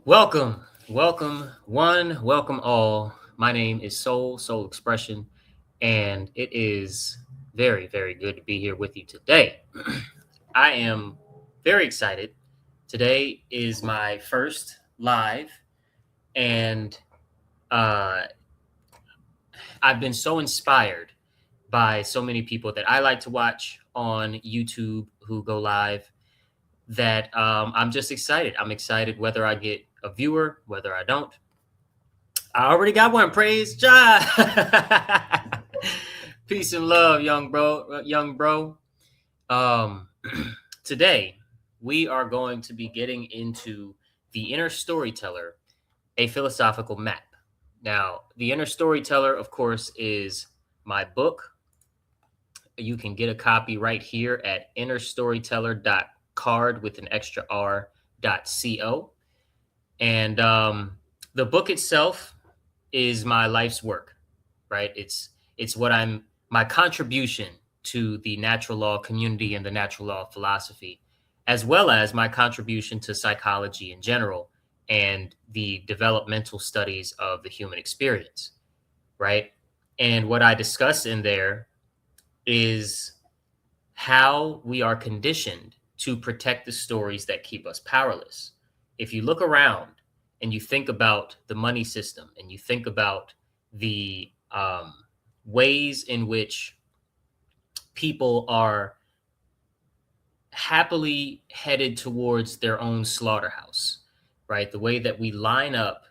Welcome one, welcome all. My name is Soul Expression, and it is very good to be here with you today. I am very excited. Today is my first live, and uh, I've been so inspired by so many people that I like to watch on YouTube who go live that I'm just excited. I'm excited whether I get a viewer, whether I don't. I already got one. Praise God. Peace and love, young bro. Um, today we are going to be getting into the Inner Storyteller, a philosophical map. Now, the Inner Storyteller, of course, is my book. You can get a copy right here at innerstoryteller.card with an extra r.co. And the book itself is my life's work, right? It's what I'm my contribution to the natural law community and the natural law philosophy, as well as my contribution to psychology in general and the developmental studies of the human experience, right? And what I discuss in there is how we are conditioned to protect the stories that keep us powerless. If you look around and you think about the money system and you think about the ways in which people are happily headed towards their own slaughterhouse, right? The way that we line up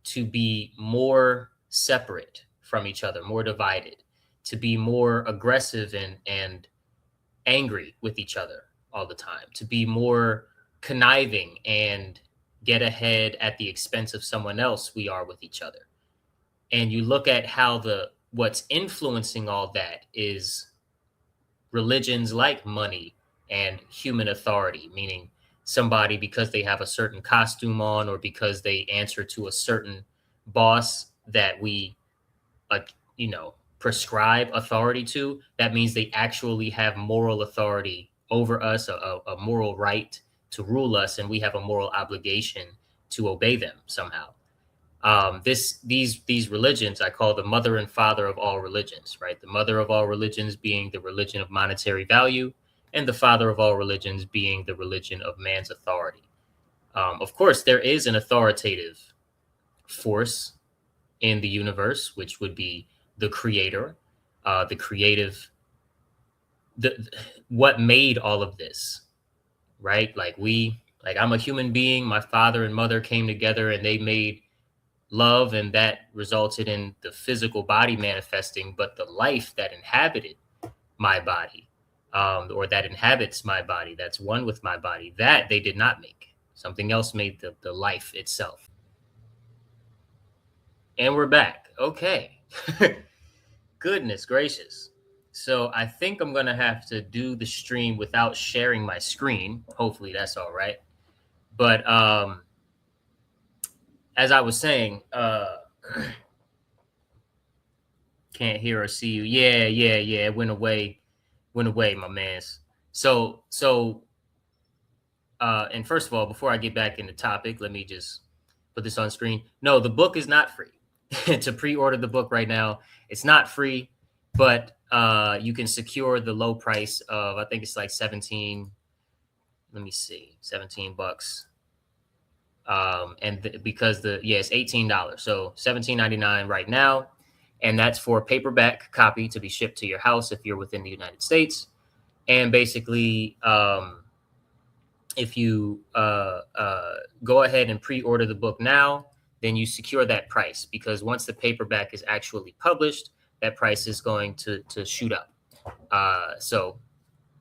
to be more separate from each other, more divided, to be more aggressive and angry with each other all the time, to be more conniving and get ahead at the expense of someone else we are with each other. And you look at how the what's influencing all that is religions like money and human authority, meaning somebody because they have a certain costume on or because they answer to a certain boss that we uh, prescribe authority to, that means they actually have moral authority over us, a moral right to rule us, and we have a moral obligation to obey them somehow. These religions I call the mother and father of all religions, right? The mother of all religions being the religion of monetary value, and the father of all religions being the religion of man's authority. Of course, there is an authoritative force in the universe, which would be the creator, the creative, the what made all of this, right? Like I'm a human being. My father and mother came together and they made love, and that resulted in the physical body manifesting. But the life that inhabited my body, or that inhabits my body, that's one with my body, that they did not make. Something else made the life itself. And we're back. Okay. Goodness gracious. So I think I'm going to have to do the stream without sharing my screen. Hopefully that's all right. But as I was saying, can't hear or see you. Yeah. It went away, my man's. And first of all, before I get back in the topic, let me just put this on screen. No, the book is not free. To pre-order the book right now, it's not free, but you can secure the low price of, I think it's like 17. Let me see, $17. Because it's $18, so $17.99 right now, and that's for a paperback copy to be shipped to your house if you're within the United States. And basically, if you go ahead and pre-order the book now, then you secure that price, because once the paperback is actually published, that price is going to shoot up. So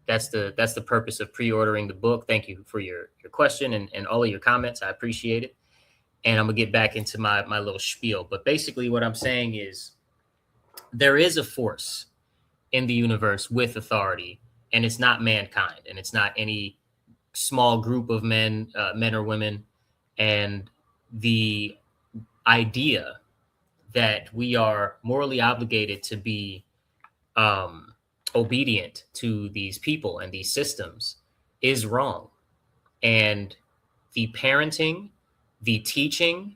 that's the purpose of pre-ordering the book. Thank you for your question and all of your comments. I appreciate it. And I'm gonna get back into my little spiel. But basically what I'm saying is there is a force in the universe with authority, and it's not mankind, and it's not any small group of men or women. And the idea that we are morally obligated to be obedient to these people and these systems is wrong. And the parenting the teaching,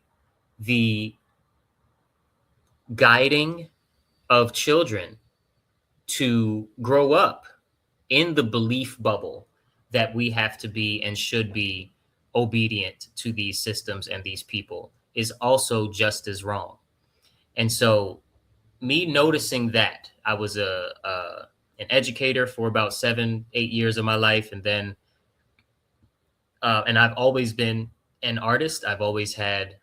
the guiding of children to grow up in the belief bubble that we have to be and should be obedient to these systems and these people is also just as wrong. And so, me noticing that, I was an educator for about 7, 8 years of my life, and then and I've always been an artist. I've always had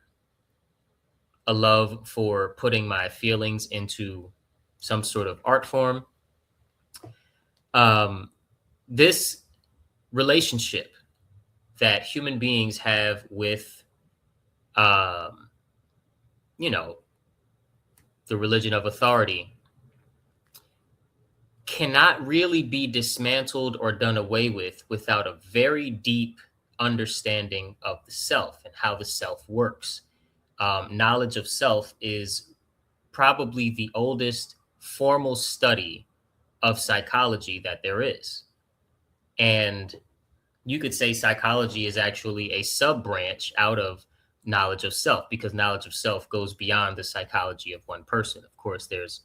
a love for putting my feelings into some sort of art form. Um, this relationship that human beings have with, um, you know, the religion of authority cannot really be dismantled or done away with without a very deep understanding of the self and how the self works. Knowledge of self is probably the oldest formal study of psychology that there is. And you could say psychology is actually a sub branch out of knowledge of self, because knowledge of self goes beyond the psychology of one person. Of course, there's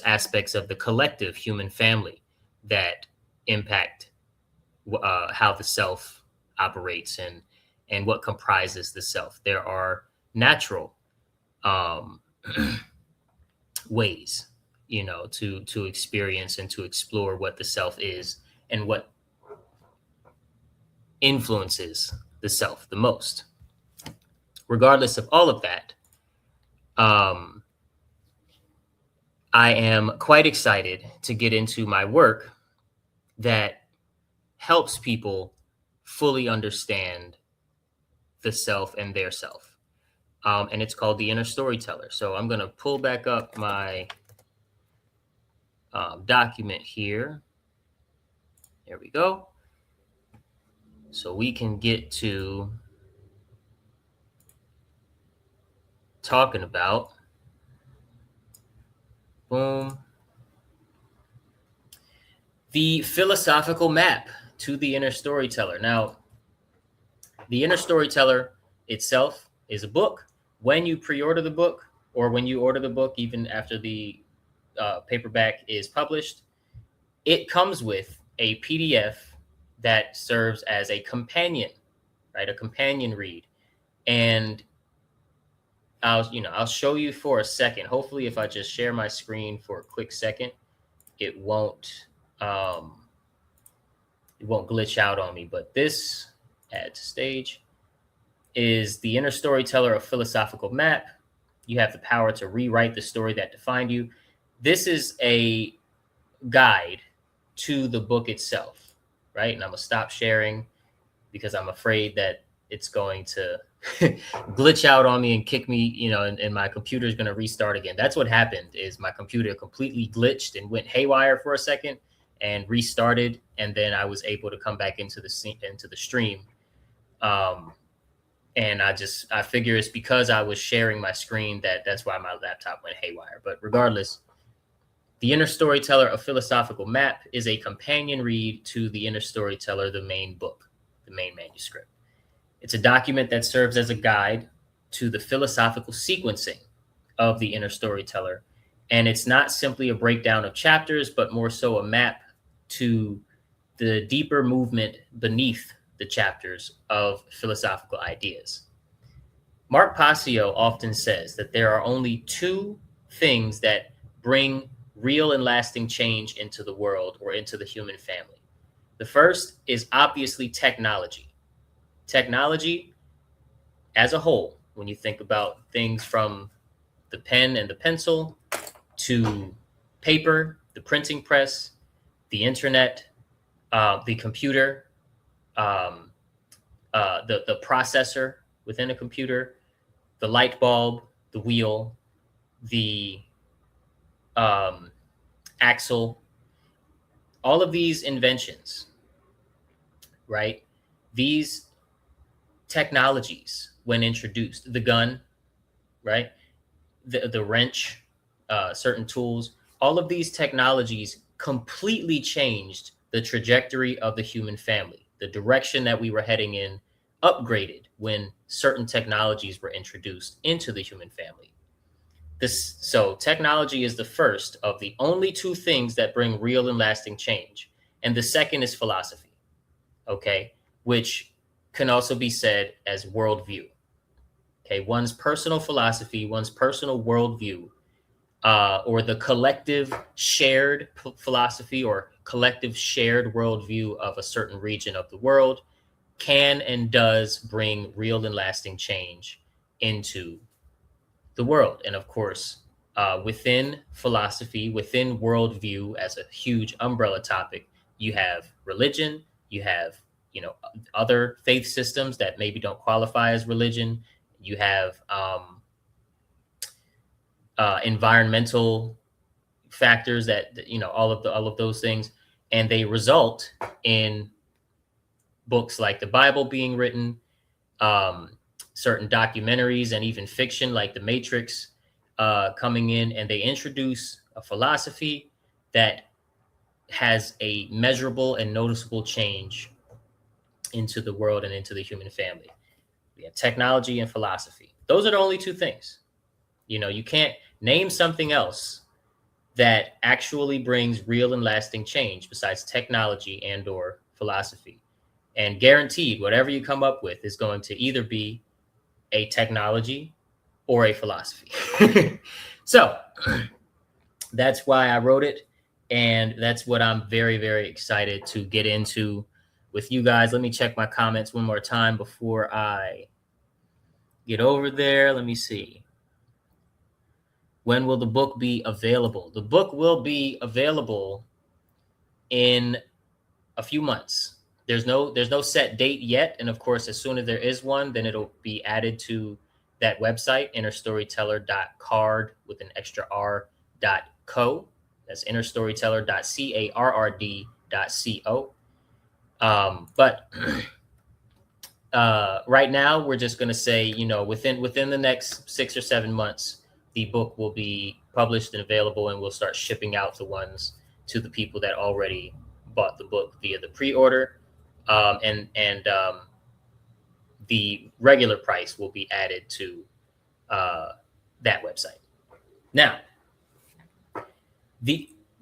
aspects of the collective human family that impact how the self operates and what comprises the self. There are natural um, ways, to experience and to explore what the self is and what influences the self the most. Regardless of all of that, um, I am quite excited to get into my work that helps people fully understand the self and their self. And it's called the Inner Storyteller. So I'm going to pull back up my document here. There we go. So we can get to talking about, boom, the philosophical map to the Inner Storyteller. Now, the Inner Storyteller itself is a book. When you pre-order the book, or when you order the book, even after the paperback is published, it comes with a PDF that serves as a companion, right? A companion read. And I'll show you for a second. Hopefully, if I just share my screen for a quick second, it won't glitch out on me. But this, add to stage, is the Inner Storyteller, a philosophical map. You have the power to rewrite the story that defined you. This is a guide to the book itself, right? And I'm gonna stop sharing because I'm afraid that it's going to glitch out on me and kick me, and my computer is going to restart again. That's what happened, is my computer completely glitched and went haywire for a second and restarted. And then I was able to come back into the stream. And I figure it's because I was sharing my screen that's why my laptop went haywire. But regardless, the Inner Storyteller, a philosophical map, is a companion read to the Inner Storyteller, the main book, the main manuscript. It's a document that serves as a guide to the philosophical sequencing of the Inner Storyteller. And it's not simply a breakdown of chapters, but more so a map to the deeper movement beneath the chapters of philosophical ideas. Mark Passio often says that there are only two things that bring real and lasting change into the world or into the human family. The first is obviously technology. Technology as a whole, when you think about things from the pen and the pencil to paper, the printing press, the internet, the computer, the processor within a computer, the light bulb, the wheel, the axle, all of these inventions, right? These technologies, when introduced, the gun, right? The wrench, certain tools, all of these technologies completely changed the trajectory of the human family, the direction that we were heading in upgraded when certain technologies were introduced into the human family. So technology is the first of the only two things that bring real and lasting change. And the second is philosophy, okay, which can also be said as worldview. Okay, one's personal philosophy, one's personal worldview, or the collective shared philosophy or collective shared worldview of a certain region of the world can and does bring real and lasting change into the world. And of course, within philosophy, within worldview, as a huge umbrella topic, you have religion, you have, other faith systems that maybe don't qualify as religion. You have environmental factors that all of those things, and they result in books like the Bible being written, um, certain documentaries, and even fiction like The Matrix coming in, and they introduce a philosophy that has a measurable and noticeable change into the world and into the human family. We have technology and philosophy. Those are the only two things. You can't name something else that actually brings real and lasting change besides technology and or philosophy. And guaranteed, whatever you come up with is going to either be a technology or a philosophy. So that's why I wrote it. And that's what I'm very, very excited to get into with you guys. Let me check my comments one more time before I get over there. Let me see. When will the book be available? The book will be available in a few months. There's no set date yet. And of course, as soon as there is one, then it'll be added to that website, innerstoryteller.card with an extra r.co. That's innerstoryteller.card.co. But right now, we're just going to say, within the next 6 or 7 months, the book will be published and available, and we'll start shipping out the ones to the people that already bought the book via the pre-order. And the regular price will be added to that website. Now,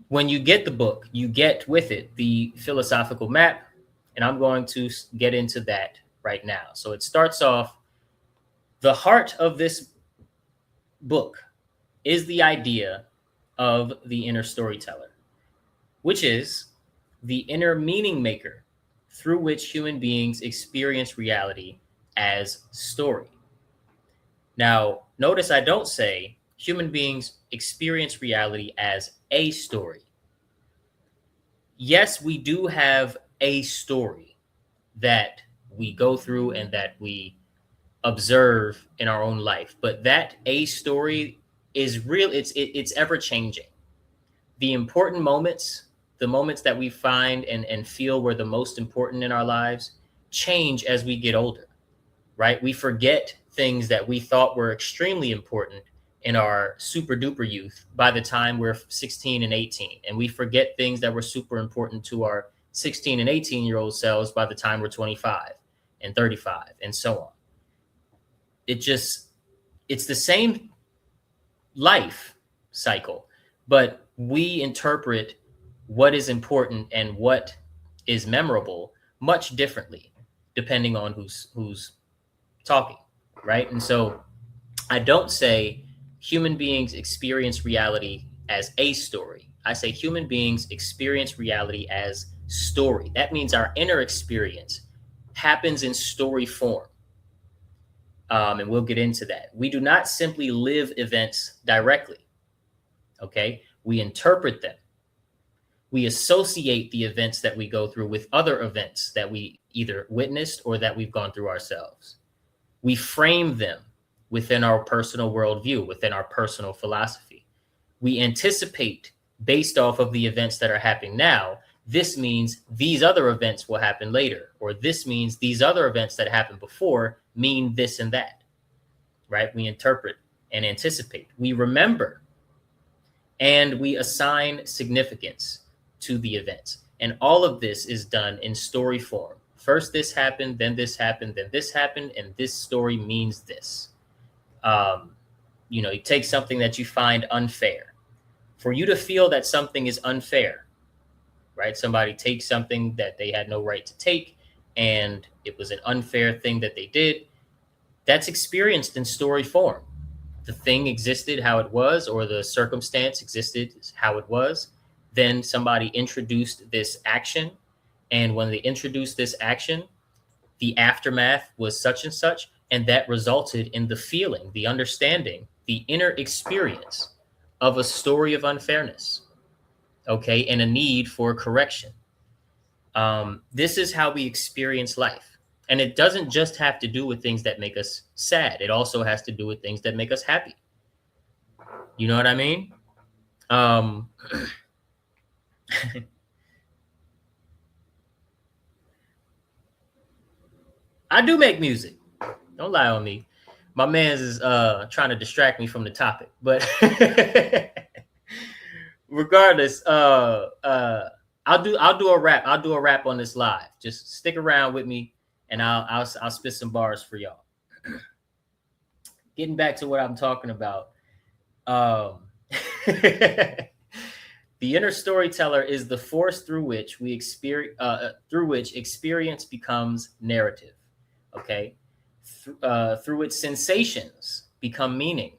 when you get the book, you get with it the philosophical map, and I'm going to get into that right now. So it starts off, the heart of this book is the idea of the inner storyteller, which is the inner meaning maker through which human beings experience reality as story. Now, notice I don't say human beings experience reality as a story. Yes, we do have a story that we go through and that we observe in our own life, but that a story is real. It's ever changing. The important moments, the moments that we find and feel were the most important in our lives, change as we get older, right? We forget things that we thought were extremely important in our super duper youth by the time we're 16 and 18. And we forget things that were super important to our 16 and 18-year-old selves by the time we're 25 and 35 and so on. It's the same life cycle, but we interpret what is important and what is memorable much differently depending on who's talking, right? And so I don't say human beings experience reality as a story. I say human beings experience reality as story. That means our inner experience happens in story form. And we'll get into that. We do not simply live events directly. Okay. We interpret them. We associate the events that we go through with other events that we either witnessed or that we've gone through ourselves. We frame them within our personal worldview, within our personal philosophy. We anticipate based off of the events that are happening now. This means these other events will happen later, or this means these other events that happened before mean this and that, right? We interpret and anticipate. We remember and we assign significance to the events. And all of this is done in story form First this happened, then this happened, then this happened, and this story means this. Um, you take something that you find unfair. For you to feel that something is unfair, right? Somebody takes something that they had no right to take, and it was an unfair thing that they did. That's experienced in story form. The thing existed how it was, or the circumstance existed how it was. Then somebody introduced this action. And when they introduced this action, the aftermath was such and such. And that resulted in the feeling, the understanding, the inner experience of a story of unfairness. Okay. And a need for correction. This is how we experience life. And it doesn't just have to do with things that make us sad. It also has to do with things that make us happy. You know what I mean? I do make music. Don't lie on me. My man's is trying to distract me from the topic. But regardless, I'll do a rap. I'll do a rap on this live. Just stick around with me, and I'll spit some bars for y'all. Getting back to what I'm talking about. The inner storyteller is the force through which experience becomes narrative. Okay, through which sensations become meaning,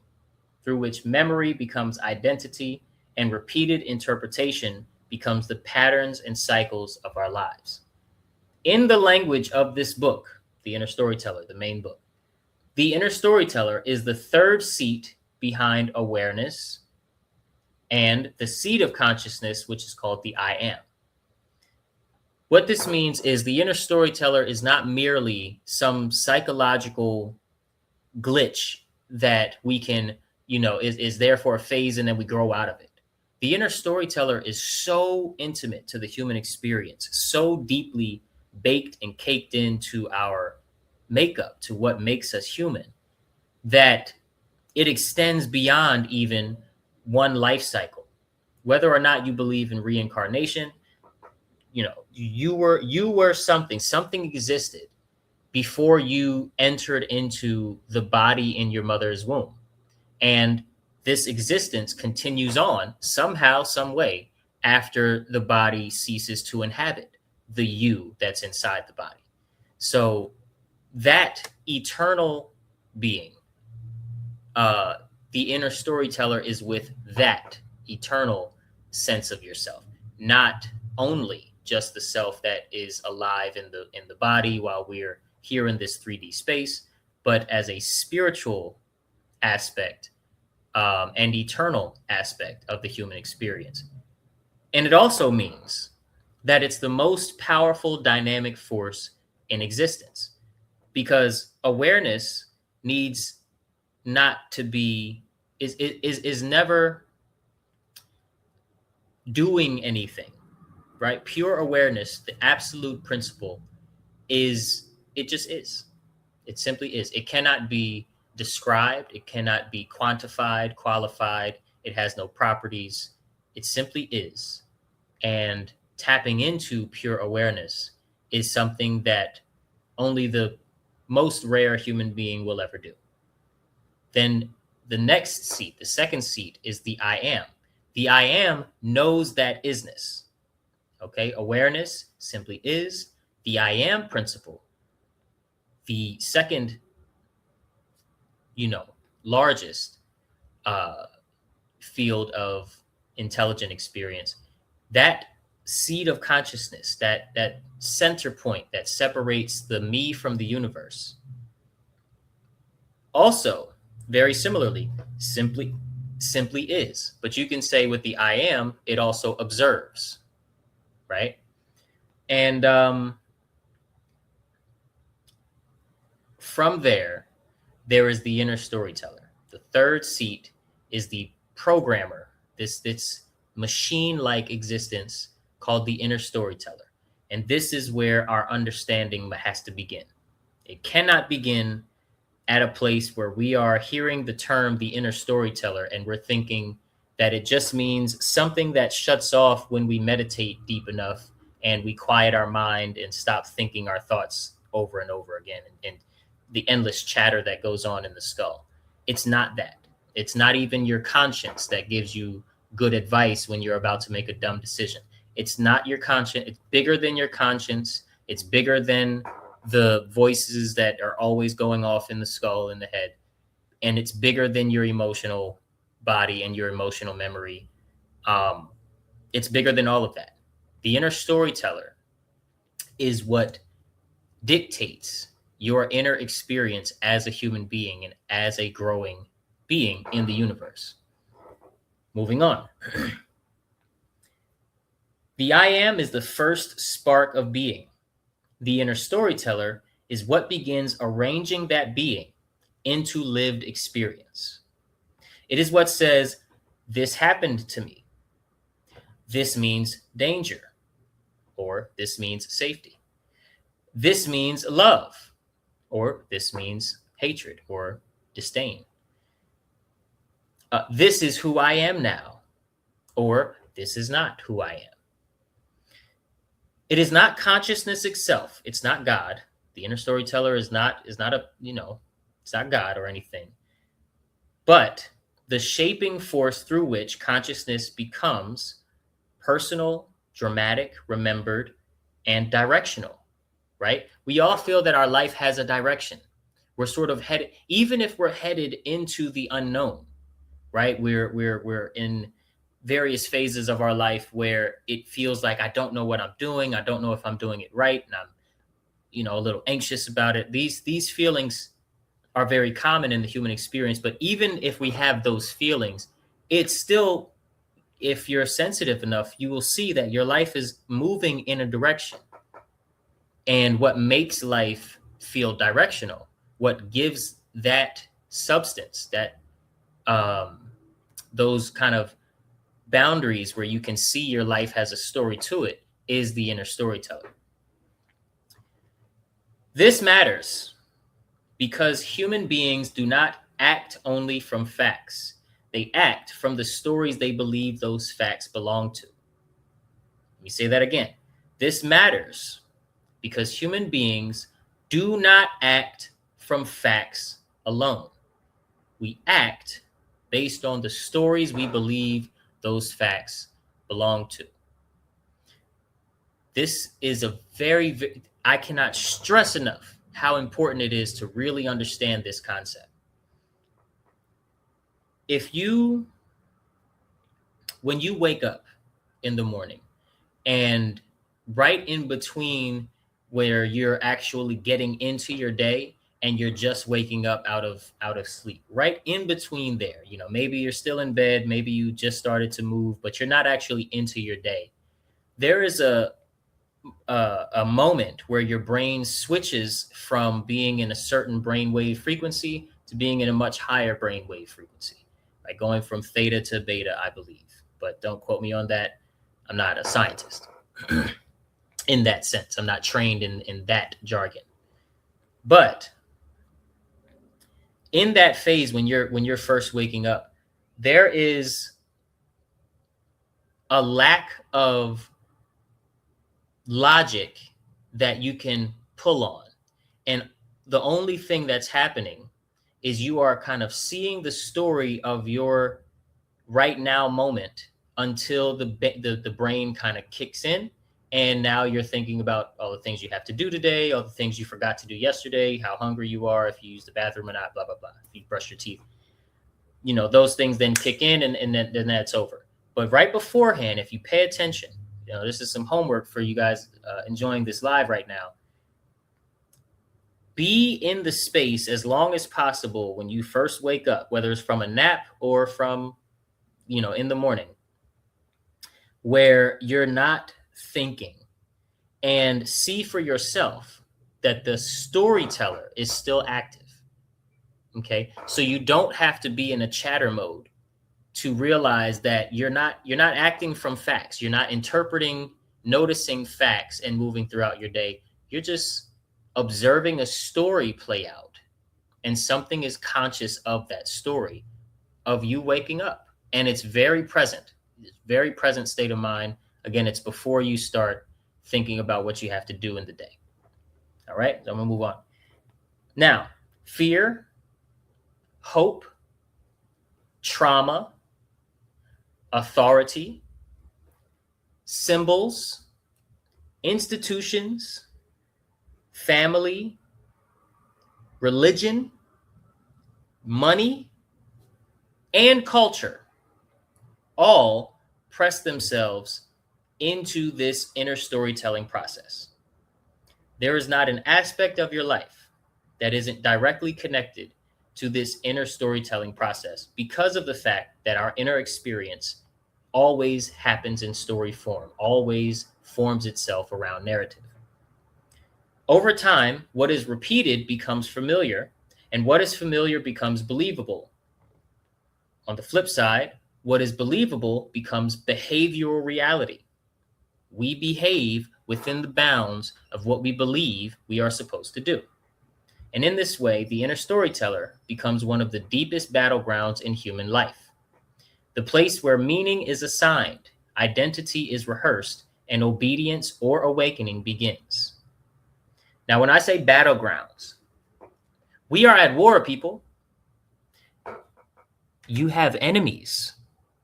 through which memory becomes identity, and repeated interpretation becomes the patterns and cycles of our lives. In the language of this book, The Inner Storyteller, the main book, the inner storyteller is the third seat behind awareness and the seat of consciousness, which is called the I am. What this means is the inner storyteller is not merely some psychological glitch that we can, is there for a phase and then we grow out of it. The inner storyteller is so intimate to the human experience, so deeply baked and caked into our makeup, to what makes us human, that it extends beyond even one life cycle. Whether or not you believe in reincarnation, you were something existed before you entered into the body in your mother's womb. And this existence continues on somehow, some way, after the body ceases to inhabit the you that's inside the body. So that eternal being, the inner storyteller is with that eternal sense of yourself, not only just the self that is alive in the body while we're here in this 3D space, but as a spiritual aspect and eternal aspect of the human experience. And it also means that it's the most powerful dynamic force in existence, because awareness needs not to be is never doing anything, right? Pure awareness, the absolute principle, it just is. It simply is. It cannot be described. It cannot be quantified, qualified. It has no properties. It simply is. And tapping into pure awareness is something that only the most rare human being will ever do. Then the next seat, the second seat, is the I am. The I am knows that isness. Okay, awareness simply is. The I am principle, the second, largest field of intelligent experience, that seed of consciousness, that center point that separates the me from the universe, also very similarly simply is. But you can say with the I am, it also observes, right? And from there is the inner storyteller. The third seat is the programmer, this machine-like existence called the inner storyteller. And this is where our understanding has to begin. It cannot begin at a place where we are hearing the term the inner storyteller and we're thinking that it just means something that shuts off when we meditate deep enough and we quiet our mind and stop thinking our thoughts over and over again, and the endless chatter that goes on in the skull. It's not that. It's not even your conscience that gives you good advice when you're about to make a dumb decision. It's not your conscience. It's bigger than your conscience. It's bigger than the voices that are always going off in the skull, in the head. And it's bigger than your emotional body and your emotional memory. It's bigger than all of that. The inner storyteller is what dictates your inner experience as a human being and as a growing being in the universe. Moving on. The I am is the first spark of being. The inner storyteller is what begins arranging that being into lived experience. It is what says, this happened to me. This means danger, or this means safety. This means love, or this means hatred or disdain. This is who I am now, or this is not who I am. It is not consciousness itself. It's not God. The inner storyteller is not a, it's not God or anything, but the shaping force through which consciousness becomes personal, dramatic, remembered, and directional, right? We all feel that our life has a direction. We're sort of headed, even if we're headed into the unknown, right? We're in various phases of our life where it feels like I don't know what I'm doing. I don't know if I'm doing it right, and I'm, a little anxious about it. These feelings are very common in the human experience, but even if we have those feelings, it's still, if you're sensitive enough, you will see that your life is moving in a direction. And what makes life feel directional, what gives that substance, that those kind of boundaries where you can see your life has a story to it, is the inner storyteller. This matters because human beings do not act only from facts. They act from the stories they believe those facts belong to. Let me say that again. This matters because human beings do not act from facts alone. We act based on the stories we believe those facts belong to. This is I cannot stress enough how important it is to really understand this concept. When you wake up in the morning, and right in between where you're actually getting into your day and you're just waking up out of sleep, right in between there, maybe you're still in bed, maybe you just started to move, but you're not actually into your day. There is a moment where your brain switches from being in a certain brainwave frequency to being in a much higher brainwave frequency, like going from theta to beta, I believe, but don't quote me on that. I'm not a scientist in that sense. I'm not trained in that jargon. But in that phase, when you're first waking up, there is a lack of logic that you can pull on. And the only thing that's happening is you are kind of seeing the story of your right now moment until the brain kind of kicks in. And now you're thinking about all the things you have to do today, all the things you forgot to do yesterday, how hungry you are, if you use the bathroom or not, blah, blah, blah. If you brush your teeth, those things then kick in, and then that's over. But right beforehand, if you pay attention, this is some homework for you guys enjoying this live right now. Be in the space as long as possible when you first wake up, whether it's from a nap or from, in the morning, where you're not thinking, and see for yourself that the storyteller is still active. Okay. So you don't have to be in a chatter mode to realize that you're not acting from facts. You're not interpreting, noticing facts and moving throughout your day. You're just observing a story play out, and something is conscious of that story of you waking up, and it's very present. It's very present state of mind. Again, it's before you start thinking about what you have to do in the day. All right, so I'm gonna move on. Now, fear, hope, trauma, authority, symbols, institutions, family, religion, money, and culture all press themselves into this inner storytelling process. There is not an aspect of your life that isn't directly connected to this inner storytelling process because of the fact that our inner experience always happens in story form, always forms itself around narrative. Over time, what is repeated becomes familiar, and what is familiar becomes believable. On the flip side, what is believable becomes behavioral reality. We behave within the bounds of what we believe we are supposed to do. And in this way, the inner storyteller becomes one of the deepest battlegrounds in human life. The place where meaning is assigned, identity is rehearsed, and obedience or awakening begins. Now, when I say battlegrounds, we are at war, people. You have enemies,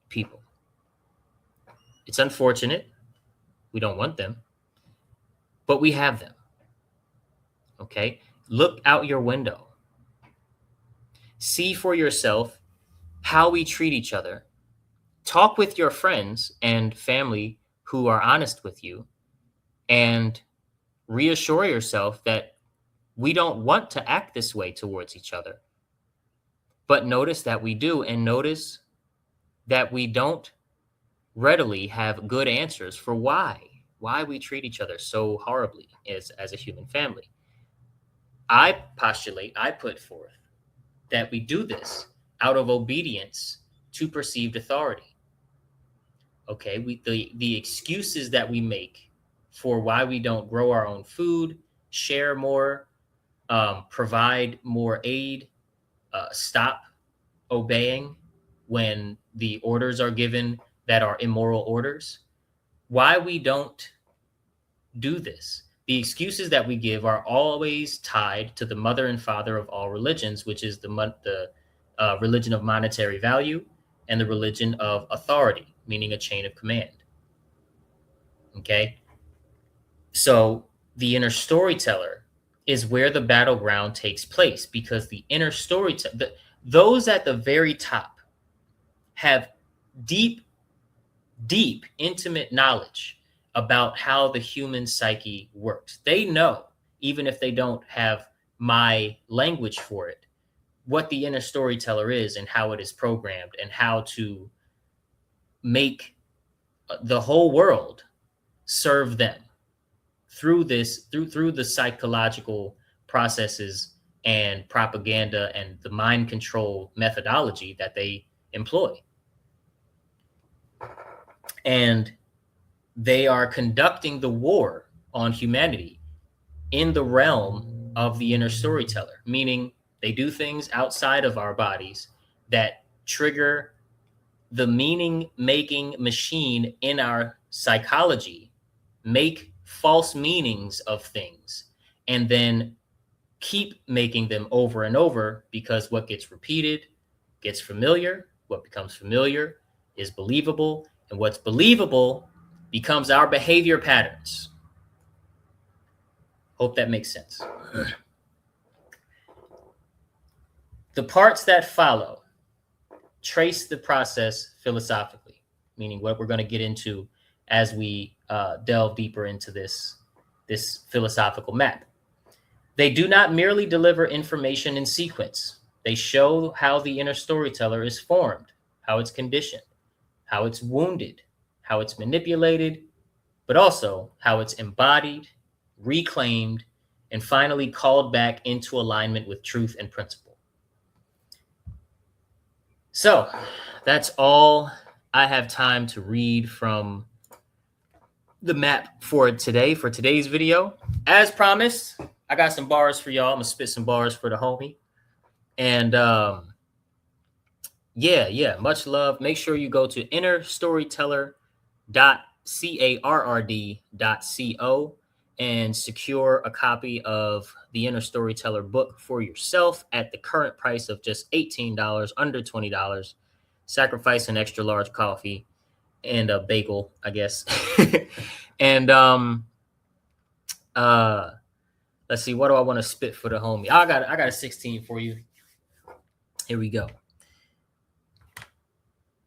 people. It's unfortunate. We don't want them, but we have them. Okay? Look out your window. See for yourself how we treat each other. Talk with your friends and family who are honest with you, and reassure yourself that we don't want to act this way towards each other. But notice that we do, and notice that we don't readily have good answers for why we treat each other so horribly as a human family. I postulate, I put forth that we do this out of obedience to perceived authority. Okay, the excuses that we make for why we don't grow our own food, share more, provide more aid, stop obeying when the orders are given that are immoral orders. Why we don't do this. The excuses that we give are always tied to the mother and father of all religions, which is the religion of monetary value and the religion of authority, meaning a chain of command. Okay? So the inner storyteller is where the battleground takes place, because the inner storyteller, those at the very top have deep, intimate knowledge about how the human psyche works. They know, even if they don't have my language for it, what the inner storyteller is and how it is programmed and how to make the whole world serve them through the psychological processes and propaganda and the mind control methodology that they employ. And they are conducting the war on humanity in the realm of the inner storyteller, meaning they do things outside of our bodies that trigger the meaning-making machine in our psychology, make false meanings of things, and then keep making them over and over, because what gets repeated gets familiar. What becomes familiar is believable, and what's believable becomes our behavior patterns. Hope that makes sense. The parts that follow trace the process philosophically, meaning what we're going to get into as we delve deeper into this philosophical map. They do not merely deliver information in sequence. They show how the inner storyteller is formed, how it's conditioned, how it's wounded, how it's manipulated, but also how it's embodied, reclaimed, and finally called back into alignment with truth and principle. So that's all I have time to read from the map for today, for today's video. As promised, I got some bars for y'all. I'm gonna spit some bars for the homie. And yeah, much love. Make sure you go to innerstoryteller.ee CARRD.co and secure a copy of the Inner Storyteller book for yourself at the current price of just $18, under $20. Sacrifice an extra large coffee and a bagel, I guess. And let's see, what do I want to spit for the homie? I got a 16 for you. Here we go.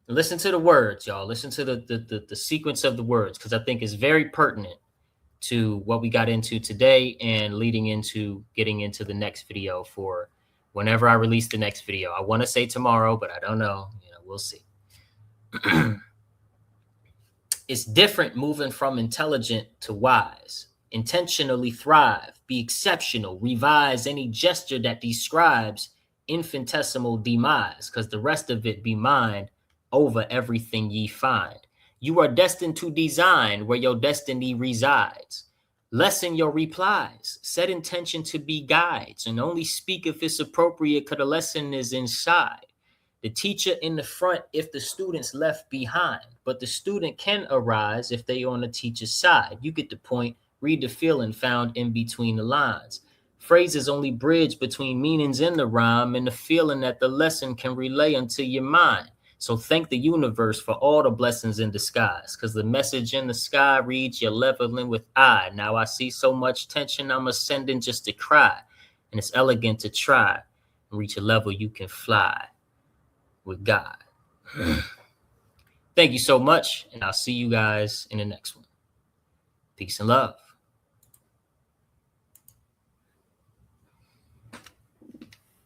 Listen to the words, y'all. Listen to the sequence of the words, because I think it's very pertinent to what we got into today and leading into getting into the next video for whenever I release the next video. I want to say tomorrow, but I don't know. We'll see. It's different moving from intelligent to wise. Intentionally thrive, be exceptional, revise any gesture that describes infinitesimal demise, because the rest of it be mine over everything ye find. You are destined to design where your destiny resides. Lessen your replies, set intention to be guides, and only speak if it's appropriate, because the lesson is inside. The teacher in the front if the student's left behind, but the student can arise if they on the teacher's side. You get the point. Read the feeling found in between the lines. Phrases only bridge between meanings in the rhyme and the feeling that the lesson can relay unto your mind. So thank the universe for all the blessings in disguise, because the message in the sky reads, you're leveling with I. Now I see so much tension, I'm ascending just to cry. And it's elegant to try and reach a level you can fly with God. Thank you so much, and I'll see you guys in the next one. Peace and love.